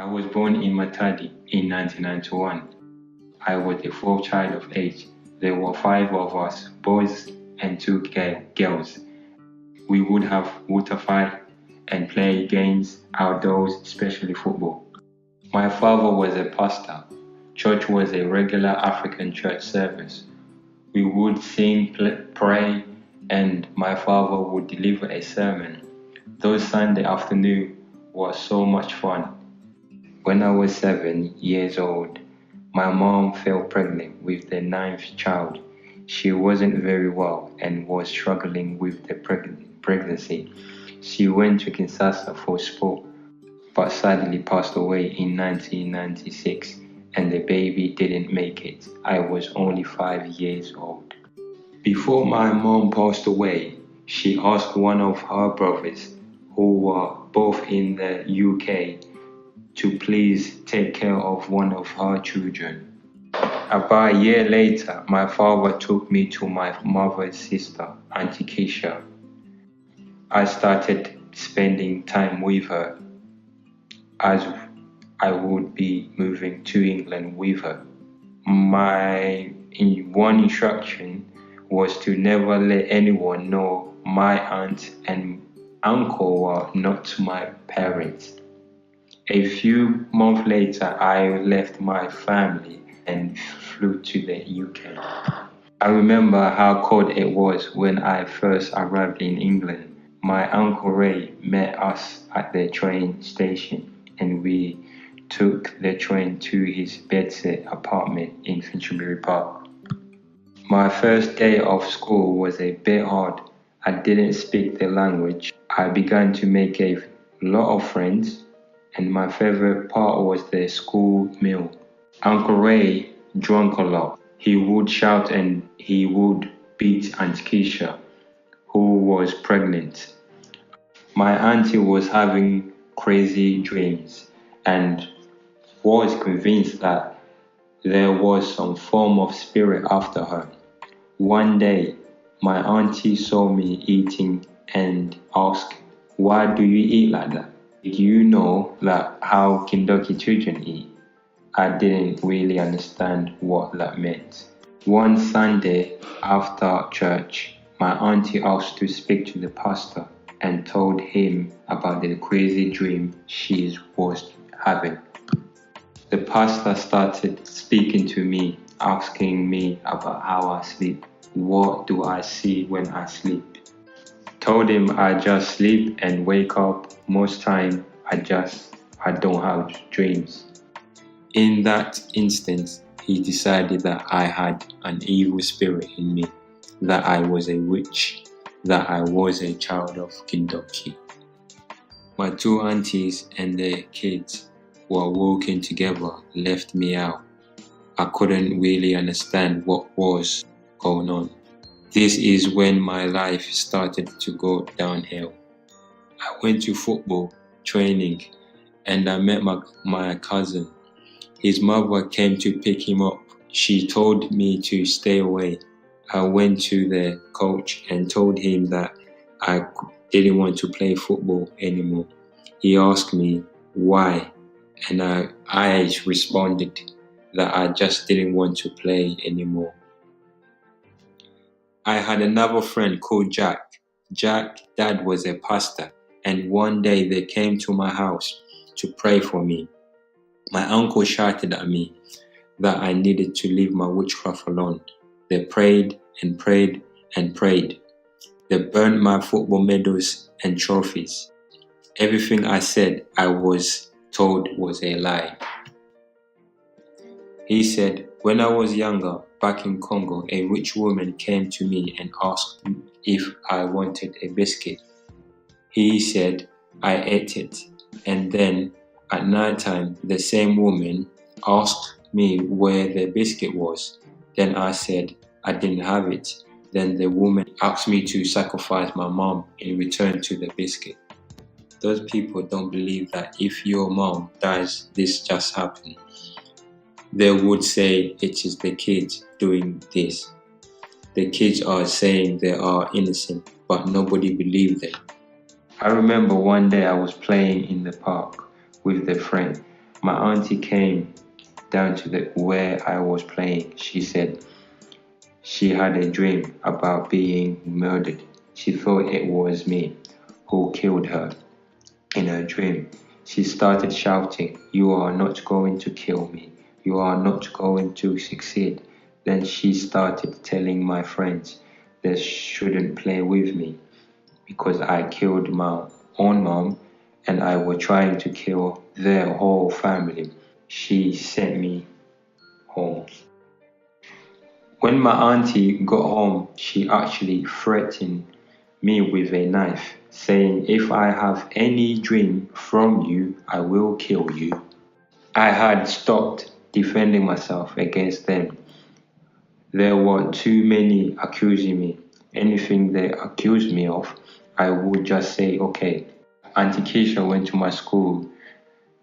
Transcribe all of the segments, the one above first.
I was born in Matadi in 1991. I was the fourth child of eight. There were five of us, boys and two girls. We would have water fight and play games outdoors, especially football. My father was a pastor. Church was a regular African church service. We would sing, pray, and my father would deliver a sermon. Those Sunday afternoons were so much fun. When I was 7 years old, my mom fell pregnant with the ninth child. She wasn't very well and was struggling with the pregnancy. She went to Kinshasa for sport, but sadly passed away in 1996, and the baby didn't make it. I was only 5 years old. Before my mom passed away, she asked one of her brothers, who were both in the UK, to please take care of one of her children. About a year later, my father took me to my mother's sister, Auntie Keisha. I started spending time with her as I would be moving to England with her. My one instruction was to never let anyone know my aunt and uncle were not my parents. A few months later, I left my family and flew to the UK. I remember how cold it was when I first arrived in England. My Uncle Ray met us at the train station and we took the train to his bedsit apartment in Finchley Park. My first day of school was a bit hard. I didn't speak the language. I began to make a lot of friends, and my favorite part was the school meal. Uncle Ray drank a lot. He would shout and he would beat Aunt Keisha, who was pregnant. My auntie was having crazy dreams and was convinced that there was some form of spirit after her. One day, my auntie saw me eating and asked, "Why do you eat like that? Did you know that how Kindoki children eat?" I didn't really understand what that meant. One Sunday after church, my auntie asked to speak to the pastor and told him about the crazy dream she was having. The pastor started speaking to me, asking me about how I sleep. What do I see when I sleep? Told him I just sleep and wake up. Most time I don't have dreams. In that instance, he decided that I had an evil spirit in me, that I was a witch, that I was a child of Kindoki. My two aunties and their kids were walking together, left me out. I couldn't really understand what was going on. This is when my life started to go downhill. I went to football training and I met my cousin. His mother came to pick him up. She told me to stay away. I went to the coach and told him that I didn't want to play football anymore. He asked me why, and I responded that I just didn't want to play anymore. I had another friend called Jack. Jack's dad was a pastor, and one day they came to my house to pray for me. My uncle shouted at me that I needed to leave my witchcraft alone. They prayed and prayed and prayed. They burned my football medals and trophies. Everything I said, I was told was a lie. He said, when I was younger, back in Congo, a rich woman came to me and asked if I wanted a biscuit. He said I ate it, and then at night time, the same woman asked me where the biscuit was. Then I said I didn't have it. Then the woman asked me to sacrifice my mom in return to the biscuit. Those people don't believe that if your mom dies, this just happened. They would say it is the kids doing this. The kids are saying they are innocent, but nobody believes them. I remember one day I was playing in the park with a friend. My auntie came down to where I was playing. She said she had a dream about being murdered. She thought it was me who killed her. In her dream, she started shouting, "You are not going to kill me. You are not going to succeed." Then she started telling my friends they shouldn't play with me because I killed my own mom and I was trying to kill their whole family. She sent me home. When my auntie got home, she actually threatened me with a knife, saying, "If I have any dream from you, I will kill you." I had stopped defending myself against them. There were too many accusing me. Anything they accused me of, I would just say, okay. Auntie Keisha went to my school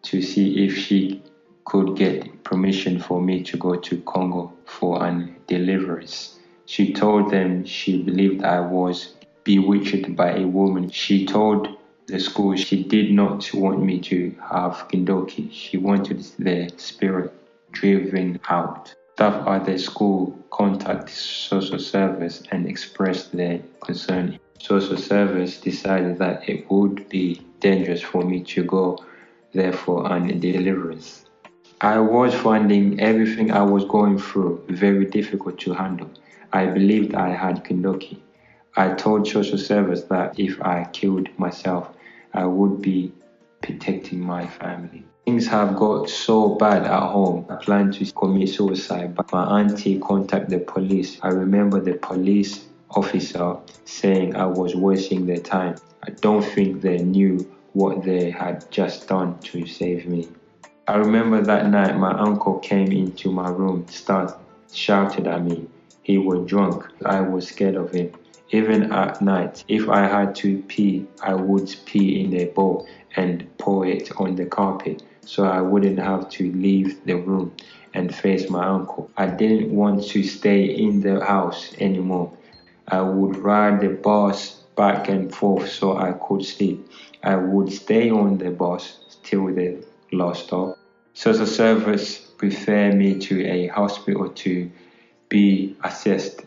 to see if she could get permission for me to go to Congo for an deliverance. She told them she believed I was bewitched by a woman. She told the school she did not want me to have Kindoki. She wanted the spirit driven out. Staff at the school contacted social service and expressed their concern. Social service decided that it would be dangerous for me to go there for an deliverance. I was finding everything I was going through very difficult to handle. I believed I had Kindoki. I told social service that if I killed myself, I would be protecting my family. Things have got so bad at home. I planned to commit suicide, but my auntie contacted the police. I remember the police officer saying I was wasting their time. I don't think they knew what they had just done to save me. I remember that night my uncle came into my room, shouted at me. He was drunk. I was scared of him. Even at night, if I had to pee, I would pee in a bowl and pour it on the carpet so I wouldn't have to leave the room and face my uncle. I didn't want to stay in the house anymore. I would ride the bus back and forth so I could sleep. I would stay on the bus till the last stop. Social service referred me to a hospital to be assessed.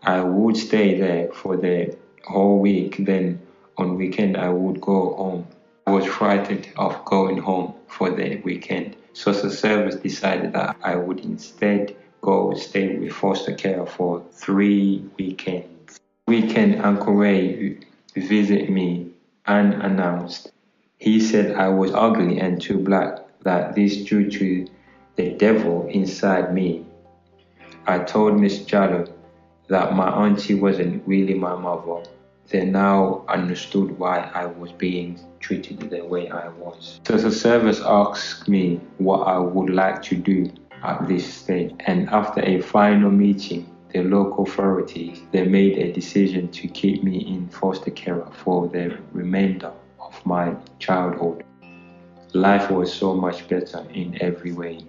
I would stay there for the whole week, then on weekend I would go home. I was frightened of going home for the weekend. Social service decided that I would instead go stay with foster care for 3 weekends. Weekend Uncle Ray visited me unannounced. He said I was ugly and too black, that this due to the devil inside me. I told Miss Jallo that my auntie wasn't really my mother. They now understood why I was being treated the way I was. So the service asked me what I would like to do at this stage, and after a final meeting, the local authorities, they made a decision to keep me in foster care for the remainder of my childhood. Life was so much better in every way.